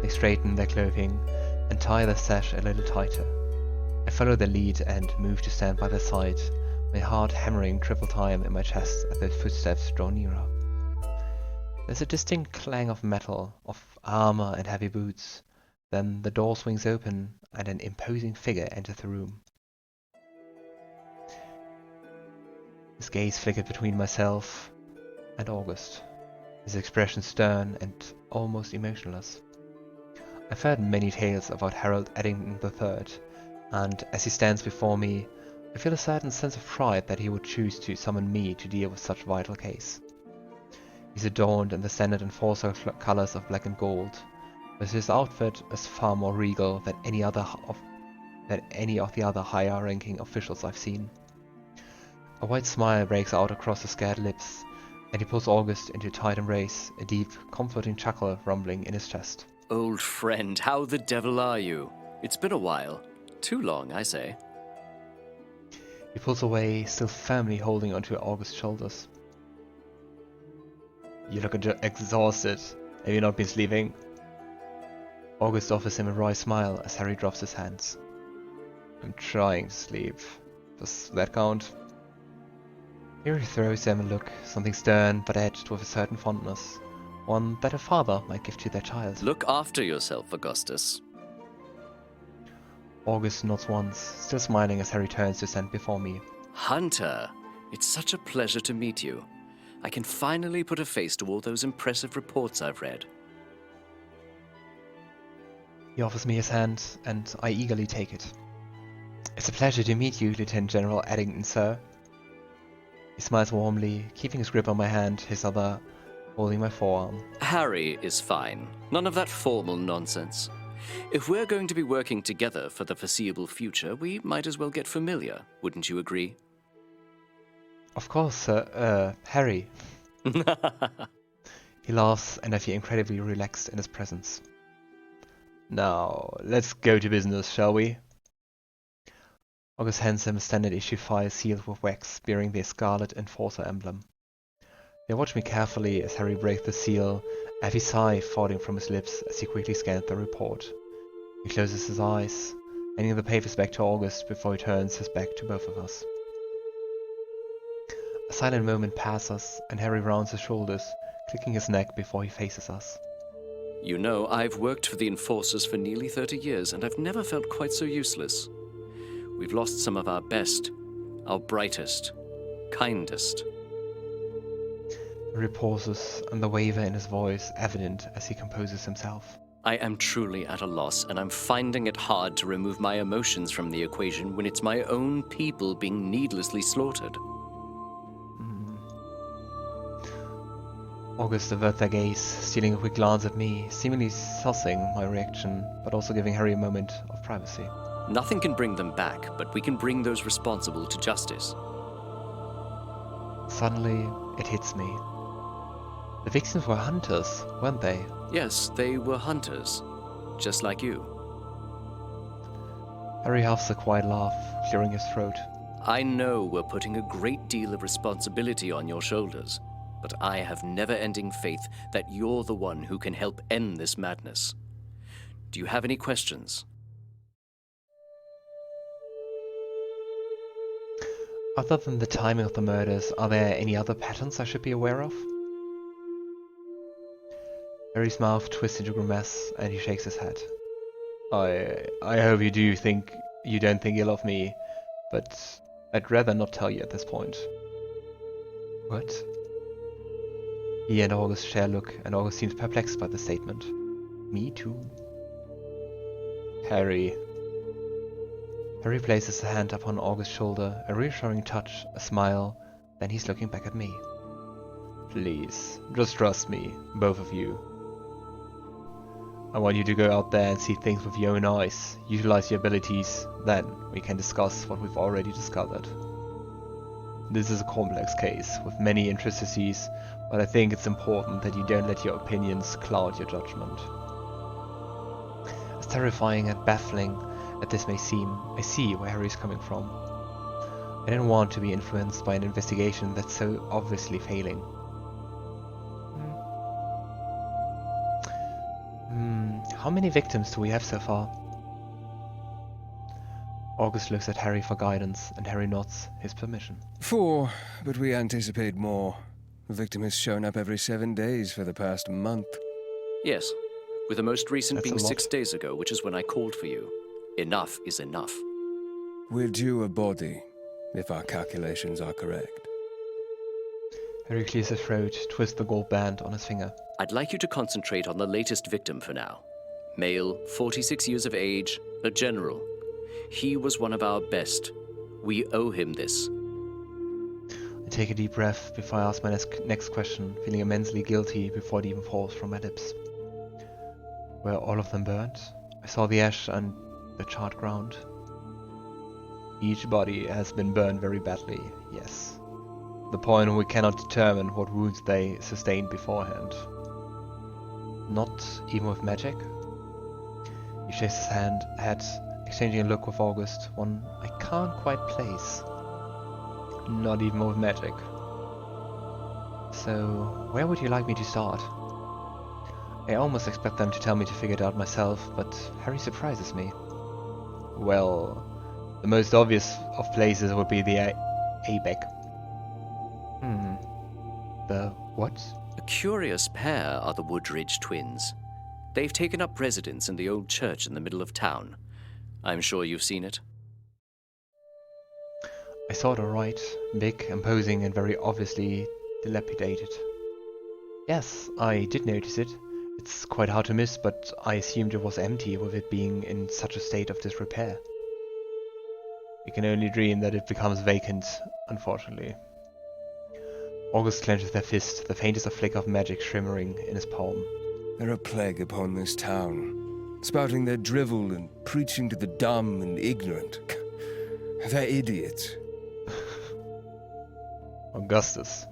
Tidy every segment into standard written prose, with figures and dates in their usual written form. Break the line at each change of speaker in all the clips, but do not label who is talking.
They straighten their clothing and tie their sash a little tighter. I follow their lead and move to stand by their side, my heart hammering triple time in my chest as their footsteps draw nearer. There's a distinct clang of metal, of armor and heavy boots. Then the door swings open and an imposing figure enters the room. His gaze flickered between myself and August, his expression stern and almost emotionless. I've heard many tales about Harold Eddington III, and as he stands before me, I feel a certain sense of pride that he would choose to summon me to deal with such a vital case. He's adorned in the standard enforcer colors of black and gold, but his outfit is far more regal than any of the other higher-ranking officials I've seen. A white smile breaks out across his scared lips, and he pulls August into a tight embrace, a deep, comforting chuckle rumbling in his chest.
Old friend, how the devil are you? It's been a while. Too long, I say.
He pulls away, still firmly holding onto August's shoulders. You look exhausted. Have you not been sleeping? August offers him a wry smile as Harry drops his hands. I'm trying to sleep. Does that count? Harry throws him a look, something stern but edged with a certain fondness. One that a father might give to their child.
Look after yourself, Augustus.
August nods once, still smiling as Harry turns to stand before me.
Hunter, it's such a pleasure to meet you. I can finally put a face to all those impressive reports I've read.
He offers me his hand, and I eagerly take it. It's a pleasure to meet you, Lieutenant General Eddington, sir. He smiles warmly, keeping his grip on my hand, his other holding my forearm.
Harry is fine. None of that formal nonsense. If we're going to be working together for the foreseeable future, we might as well get familiar, wouldn't you agree?
Of course, sir. Harry. He laughs, and I feel incredibly relaxed in his presence. Now, let's go to business, shall we? August hands him a standard issue file sealed with wax, bearing the Scarlet Enforcer emblem. They watch me carefully as Harry breaks the seal, a heavy sigh falling from his lips as he quickly scans the report. He closes his eyes, handing the papers back to August before he turns his back to both of us. A silent moment passes, and Harry rounds his shoulders, clicking his neck before he faces us.
You know, I've worked for the Enforcers for nearly 30 years, and I've never felt quite so useless. We've lost some of our best, our brightest, kindest.
Harry pauses, and the waver in his voice evident as he composes himself.
I am truly at a loss, and I'm finding it hard to remove my emotions from the equation when it's my own people being needlessly slaughtered.
August averts their gaze, stealing a quick glance at me, seemingly sussing my reaction, but also giving Harry a moment of privacy.
Nothing can bring them back, but we can bring those responsible to justice.
Suddenly, it hits me. The victims were hunters, weren't they?
Yes, they were hunters, just like you.
Harry huffs a quiet laugh, clearing his throat.
I know we're putting a great deal of responsibility on your shoulders, but I have never-ending faith that you're the one who can help end this madness. Do you have any questions?
Other than the timing of the murders, are there any other patterns I should be aware of? Harry's mouth twists into a grimace, and he shakes his head. I hope you don't think ill of me, but I'd rather not tell you at this point. What? He and August share a look, and August seems perplexed by the statement. Me too. Harry. Harry places a hand upon August's shoulder, a reassuring touch, a smile, then he's looking back at me. Please, just trust me, both of you. I want you to go out there and see things with your own eyes, utilize your abilities, then we can discuss what we've already discovered. This is a complex case, with many intricacies, but I think it's important that you don't let your opinions cloud your judgment. As terrifying and baffling as this may seem, I see where Harry's coming from. I don't want to be influenced by an investigation that's so obviously failing. How many victims do we have so far? August looks at Harry for guidance, and Harry nods his permission.
4, but we anticipate more. The victim has shown up every 7 days for the past month.
Yes, with the most recent
That's
being
a lot.
6 days ago, which is when I called for you. Enough is enough.
We're due a body, if our calculations are correct.
Harry clears his throat, twists the gold band on his finger.
I'd like you to concentrate on the latest victim for now. Male, 46 years of age, a general. He was one of our best. We owe him this.
I take a deep breath before I ask my next question, feeling immensely guilty before it even falls from my lips. Were all of them burnt? I saw the ash and the charred ground. Each body has been burned very badly, yes. The point we cannot determine what wounds they sustained beforehand. Not even with magic? He shakes his head, exchanging a look with August, one I can't quite place. Not even with magic. So, where would you like me to start? I almost expect them to tell me to figure it out myself, but Harry surprises me. Well, the most obvious of places would be the Aibek. The what?
A curious pair are the Woodridge twins. They've taken up residence in the old church in the middle of town. I'm sure you've seen it.
I saw it alright. Big, imposing, and very obviously dilapidated. Yes, I did notice it. It's quite hard to miss, but I assumed it was empty with it being in such a state of disrepair. You can only dream that it becomes vacant, unfortunately. August clenches their fist, the faintest of flicker of magic shimmering in his palm.
They're a plague upon this town, spouting their drivel and preaching to the dumb and ignorant. They're idiots.
Augustus.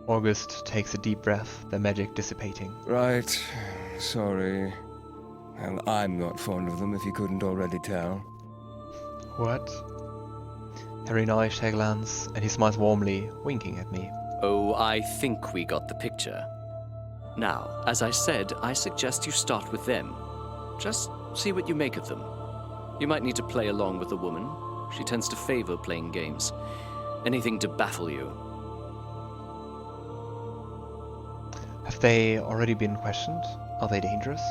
August takes a deep breath, the magic dissipating.
Right. Sorry. Well, I'm not fond of them, if you couldn't already tell.
What? Harry and I share a glance, and he smiles warmly, winking at me.
Oh, I think we got the picture. Now, as I said, I suggest you start with them. Just see what you make of them. You might need to play along with the woman. She tends to favor playing games. Anything to baffle you.
Have they already been questioned? Are they dangerous?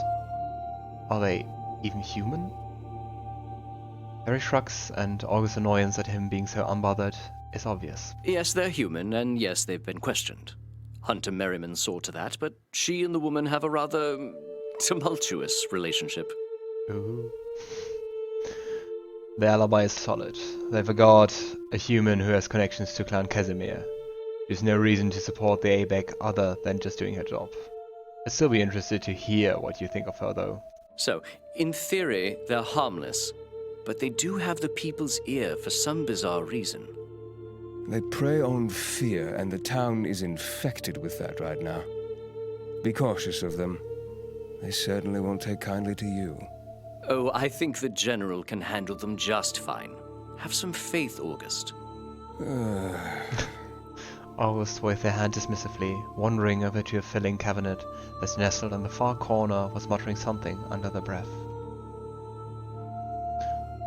Are they even human? Harry shrugs, and August's annoyance at him being so unbothered is obvious.
Yes, they're human, and yes, they've been questioned. Hunter Merriman saw to that, but she and the woman have a rather tumultuous relationship.
Ooh. The alibi is solid. They've a guard, a human who has connections to Clan Casimir. There's no reason to support the Aibek other than just doing her job. I'd still be interested to hear what you think of her, though.
So, in theory, they're harmless, but they do have the people's ear for some bizarre reason.
They prey on fear, and the town is infected with that right now. Be cautious of them. They certainly won't take kindly to you.
Oh, I think the General can handle them just fine. Have some faith, August.
August waved their hand dismissively, wandering over to a filling cabinet that's nestled in the far corner, was muttering something under their breath.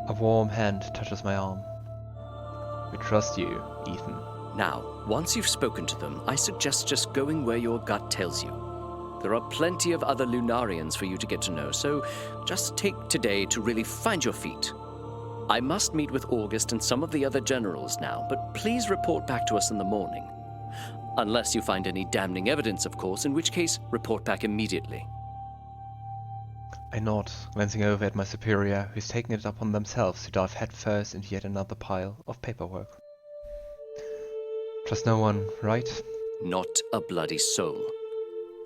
A warm hand touches my arm. We trust you, Ethan.
Now, once you've spoken to them, I suggest just going where your gut tells you. There are plenty of other Lunarians for you to get to know, so just take today to really find your feet. I must meet with August and some of the other generals now, but please report back to us in the morning. Unless you find any damning evidence, of course, in which case, report back immediately.
I nod, glancing over at my superior, who's taken it upon themselves to dive headfirst into yet another pile of paperwork. Trust no one, right?
Not a bloody soul.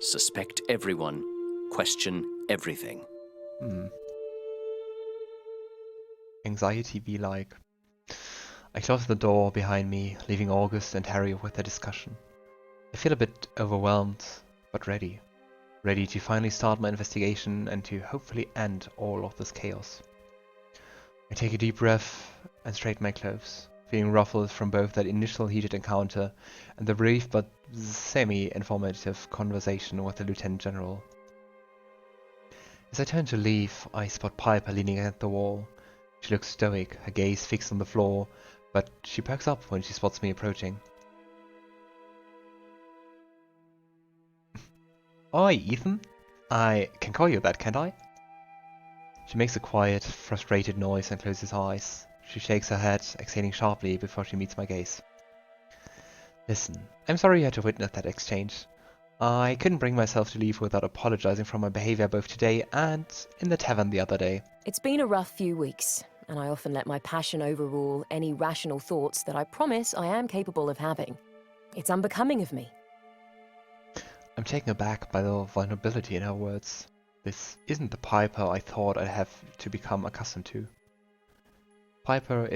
Suspect everyone. Question everything.
Anxiety be like. I close the door behind me, leaving August and Harry with their discussion. I feel a bit overwhelmed, but ready. Ready to finally start my investigation and to hopefully end all of this chaos. I take a deep breath and straighten my clothes, feeling ruffled from both that initial heated encounter and the brief but semi-informative conversation with the Lieutenant General. As I turn to leave, I spot Piper leaning against the wall. She looks stoic, her gaze fixed on the floor, but she perks up when she spots me approaching. Oi, Ethan. I can call you that, can't I? She makes a quiet, frustrated noise and closes her eyes. She shakes her head, exhaling sharply before she meets my gaze. Listen, I'm sorry you had to witness that exchange. I couldn't bring myself to leave without apologizing for my behavior both today and in the tavern the other day.
It's been a rough few weeks, and I often let my passion overrule any rational thoughts that I promise I am capable of having. It's unbecoming of me.
I'm taken aback by the vulnerability in her words. This isn't the Piper I thought I'd have to become accustomed to. Piper,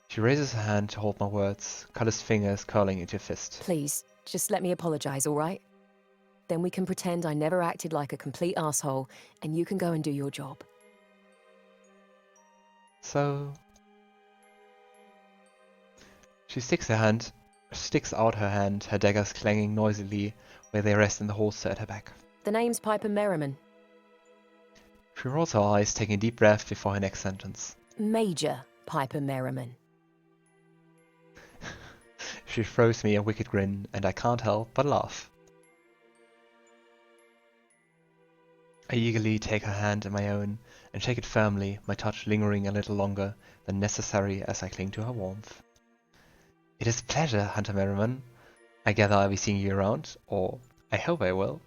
She raises her hand to hold my words, calloused fingers curling into a fist.
Please, just let me apologize, all right? Then we can pretend I never acted like a complete asshole, and you can go and do your job.
So... She sticks out her hand, her daggers clanging noisily where they rest in the holster at her back.
The name's Piper Merriman.
She rolls her eyes, taking a deep breath before her next sentence.
Major Piper Merriman.
She throws me a wicked grin, and I can't help but laugh. I eagerly take her hand in my own and shake it firmly, my touch lingering a little longer than necessary as I cling to her warmth. It is a pleasure, Hunter Merriman. I gather I'll be seeing you around, or I hope I will.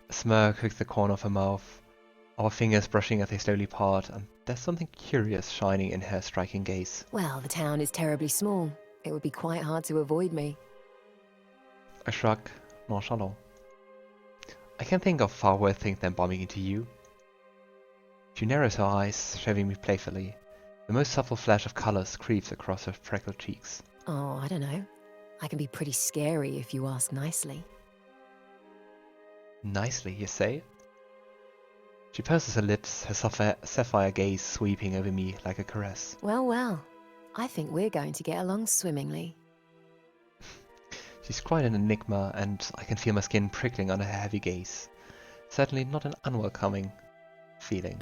A smirk hooks the corner of her mouth, our fingers brushing as they slowly part, and there's something curious shining in her striking gaze.
Well, the town is terribly small. It would be quite hard to avoid me.
I shrug, nonchalant. I can think of far worse things than bumping into you. She narrows her eyes, showing me playfully. The most subtle flash of colors creeps across her freckled cheeks.
Oh, I don't know. I can be pretty scary if you ask nicely.
Nicely, you say? She purses her lips, her sapphire gaze sweeping over me like a caress.
Well, well. I think we're going to get along swimmingly.
She's quite an enigma, and I can feel my skin prickling under her heavy gaze. Certainly not an unwelcoming feeling.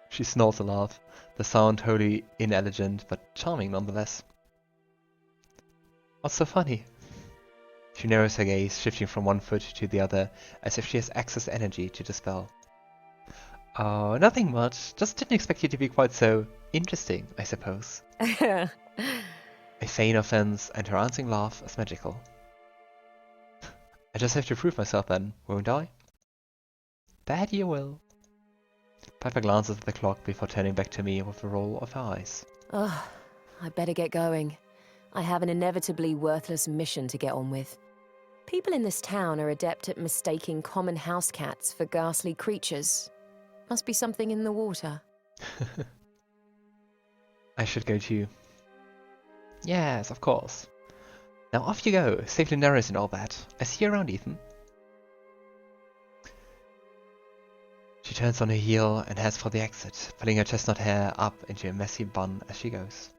She snorts a laugh, the sound wholly inelegant, but charming nonetheless. What's so funny? She narrows her gaze, shifting from one foot to the other, as if she has excess energy to dispel. Oh, nothing much. Just didn't expect you to be quite so interesting, I suppose. I feign offense, and her answering laugh is magical. I just have to prove myself then, won't I? That you will. Piper glances at the clock before turning back to me with a roll of her eyes.
Oh, I better get going. I have an inevitably worthless mission to get on with. People in this town are adept at mistaking common house cats for ghastly creatures. Must be something in the water.
I should go too. Yes, of course. Now off you go, save Lunaris and all that. I see you around, Ethan. She turns on her heel and heads for the exit, pulling her chestnut hair up into a messy bun as she goes.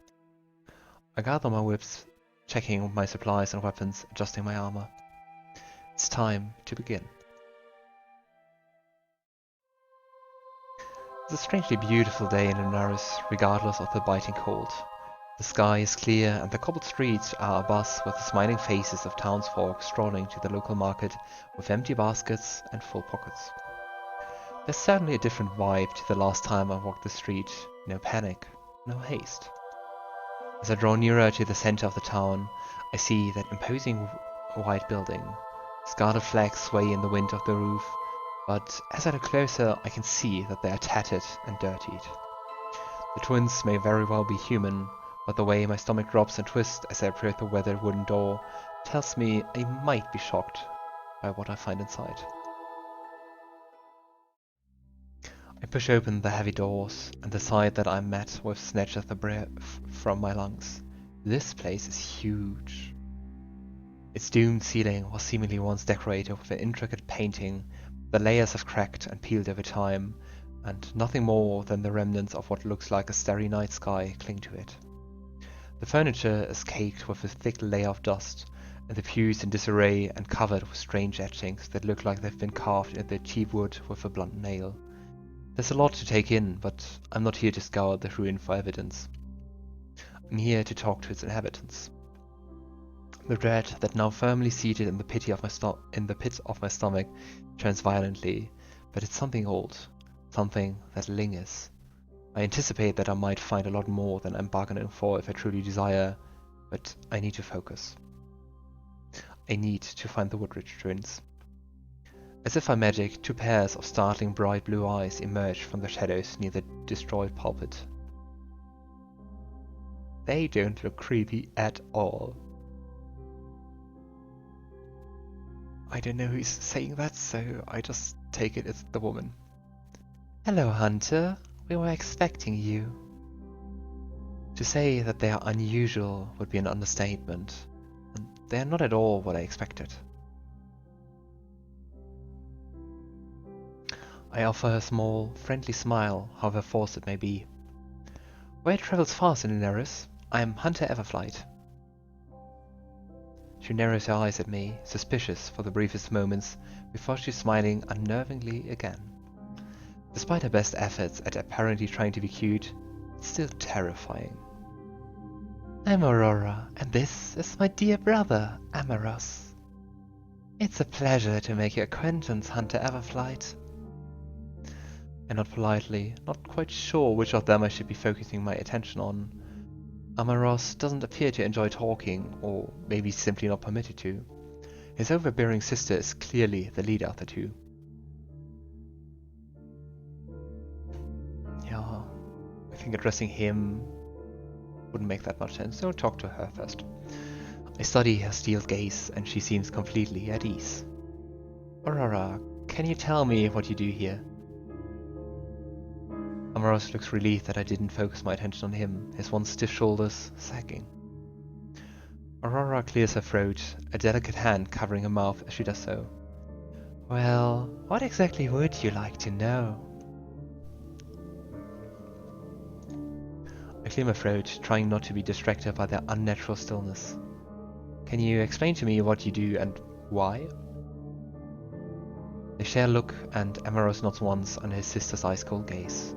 I gather my whips, checking my supplies and weapons, adjusting my armor. It's time to begin. It's a strangely beautiful day in Lunaris, regardless of the biting cold. The sky is clear and the cobbled streets are abuzz with the smiling faces of townsfolk strolling to the local market with empty baskets and full pockets. There's certainly a different vibe to the last time I walked the street. No panic, no haste. As I draw nearer to the center of the town, I see that imposing white building. Scarlet flags sway in the wind of the roof, but as I look closer, I can see that they are tattered and dirtied. The twins may very well be human, but the way my stomach drops and twists as I approach the weathered wooden door tells me I might be shocked by what I find inside. I push open the heavy doors and decide that I'm met with snatches of breath from my lungs. This place is huge. Its domed ceiling was seemingly once decorated with an intricate painting. The layers have cracked and peeled over time, and nothing more than the remnants of what looks like a starry night sky cling to it. The furniture is caked with a thick layer of dust, and the pews in disarray and covered with strange etchings that look like they've been carved into the cheap wood with a blunt nail. There's a lot to take in, but I'm not here to scour the ruin for evidence. I'm here to talk to its inhabitants. The dread that now firmly seated in the pit of my stomach turns violently, but it's something old, something that lingers. I anticipate that I might find a lot more than I'm bargaining for if I truly desire, but I need to focus. I need to find the Woodridge twins. As if by magic, 2 pairs of startling bright blue eyes emerge from the shadows near the destroyed pulpit. They don't look creepy at all. I don't know who's saying that, so I just take it as the woman. Hello, Hunter. We were expecting you. To say that they are unusual would be an understatement, and they are not at all what I expected. I offer her a small, friendly smile, however forced it may be. Word travels fast in Lunaris. I am Hunter Everflight. She narrows her eyes at me, suspicious for the briefest moments, before she's smiling unnervingly again. Despite her best efforts at apparently trying to be cute, it's still terrifying. I'm Aurora, and this is my dear brother, Armaros. It's a pleasure to make your acquaintance, Hunter Everflight. And not politely, not quite sure which of them I should be focusing my attention on. Armaros doesn't appear to enjoy talking, or maybe simply not permitted to. His overbearing sister is clearly the leader of the two. Yeah, I think addressing him wouldn't make that much sense, so talk to her first. I study her steel gaze, and she seems completely at ease. Aurora, can you tell me what you do here? Armaros looks relieved that I didn't focus my attention on him, his once stiff shoulders sagging. Aurora clears her throat, a delicate hand covering her mouth as she does so. Well, what exactly would you like to know? I clear my throat, trying not to be distracted by their unnatural stillness. Can you explain to me what you do and why? They share a look, and Armaros nods once on his sister's ice-cold gaze.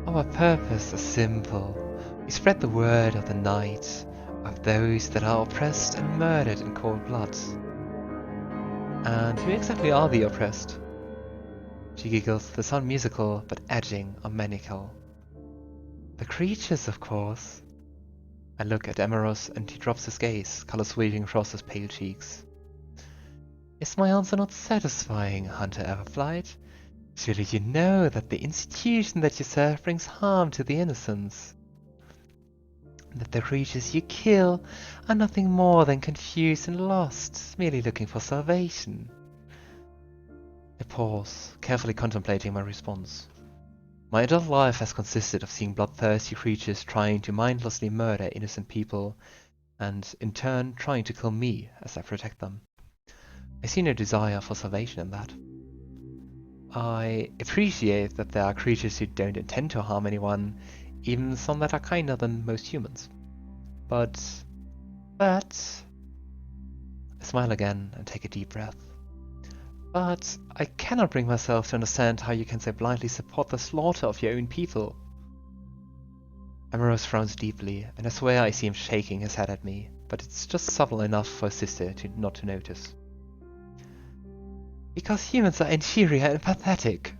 Our purpose is simple. We spread the word of the night, of those that are oppressed and murdered in cold blood. And who exactly are the oppressed? She giggles, the sound musical, but edging or maniacal. The creatures, of course. I look at Armaros, and he drops his gaze, color sweeping across his pale cheeks. Is my answer not satisfying, Hunter Everflight? Surely you know that the institution that you serve brings harm to the innocents. That the creatures you kill are nothing more than confused and lost, merely looking for salvation. I pause, carefully contemplating my response. My adult life has consisted of seeing bloodthirsty creatures trying to mindlessly murder innocent people, and in turn trying to kill me as I protect them. I see no desire for salvation in that. I appreciate that there are creatures who don't intend to harm anyone, even some that are kinder than most humans. But... I smile again and take a deep breath. But I cannot bring myself to understand how you can so blindly support the slaughter of your own people. Armaros frowns deeply, and I swear I see him shaking his head at me, but it's just subtle enough for a sister not to notice. Because humans are inferior and pathetic.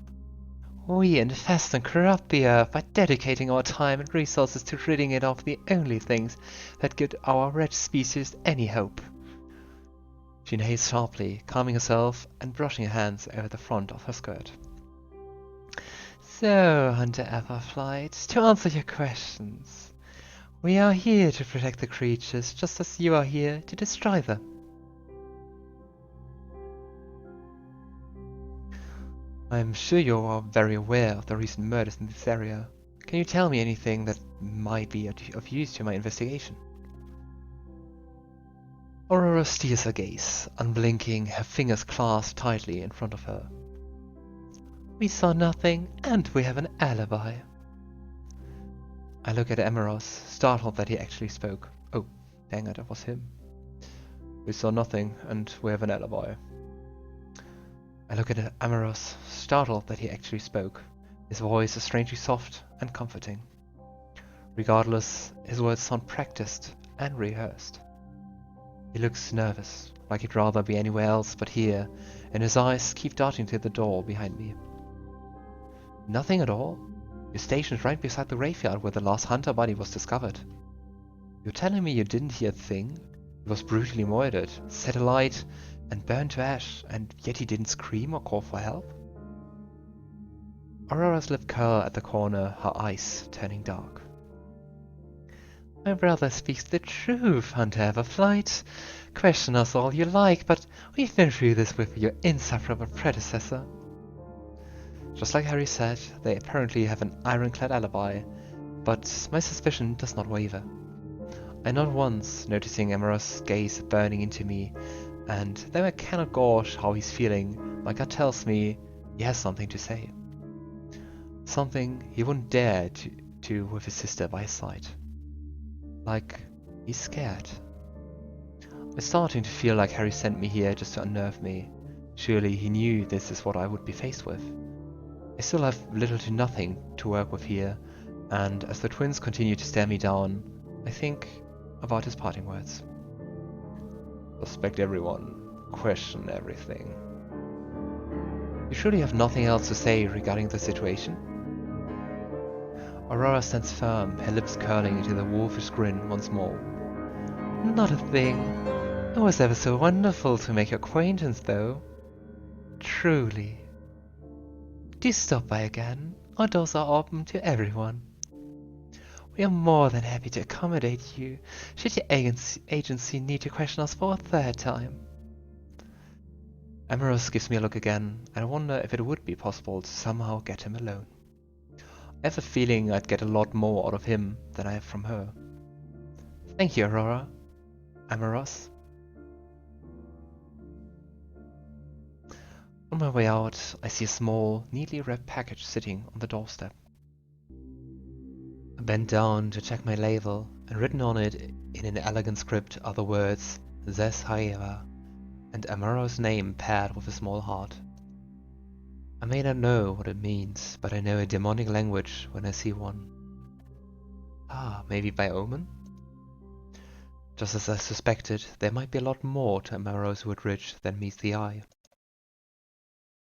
We infest and corrupt the earth by dedicating our time and resources to ridding it of the only things that give our wretched species any hope. She inhales sharply, calming herself and brushing her hands over the front of her skirt. So, Hunter Everflight, to answer your questions, we are here to protect the creatures just as you are here to destroy them. I'm sure you are very aware of the recent murders in this area. Can you tell me anything that might be of use to my investigation? Aurora steers her gaze, unblinking, her fingers clasped tightly in front of her. We saw nothing, and we have an alibi. I look at Armaros, startled that he actually spoke. Oh, dang it, that was him. We saw nothing, and we have an alibi. I look at Armaros, startled that he actually spoke. His voice is strangely soft and comforting. Regardless, his words sound practiced and rehearsed. He looks nervous, like he'd rather be anywhere else but here, and his eyes keep darting to the door behind me. Nothing at all? You're stationed right beside the graveyard where the last hunter body was discovered. You're telling me you didn't hear a thing? He was brutally murdered, set alight, and burned to ash, and yet he didn't scream or call for help? Aurora's lip curl at the corner, her eyes turning dark. My brother speaks the truth, Hunter Everflight. Question us all you like, but we've been through this with your insufferable predecessor. Just like Harry said, they apparently have an ironclad alibi, but my suspicion does not waver. I nod once, noticing Armaros' gaze burning into me, and though I cannot gauge how he's feeling, my gut tells me he has something to say. Something he wouldn't dare to with his sister by his side. Like he's scared. I'm starting to feel like Harry sent me here just to unnerve me. Surely he knew this is what I would be faced with. I still have little to nothing to work with here, and as the twins continue to stare me down, I think about his parting words. Suspect everyone, question everything. You surely have nothing else to say regarding the situation? Aurora stands firm, her lips curling into the wolfish grin once more. Not a thing. It was ever so wonderful to make your acquaintance, though. Truly. Do stop by again. Our doors are open to everyone. We are more than happy to accommodate you, should your agency need to question us for a third time. Armaros gives me a look again, and I wonder if it would be possible to somehow get him alone. I have a feeling I'd get a lot more out of him than I have from her. Thank you, Aurora. Armaros. On my way out, I see a small, neatly wrapped package sitting on the doorstep. I bend down to check my label, and written on it in an elegant script are the words Zes Haeva and Amaro's name paired with a small heart. I may not know what it means, but I know a demonic language when I see one. Ah, maybe by Omen? Just as I suspected, there might be a lot more to Amaro's Woodridge than meets the eye.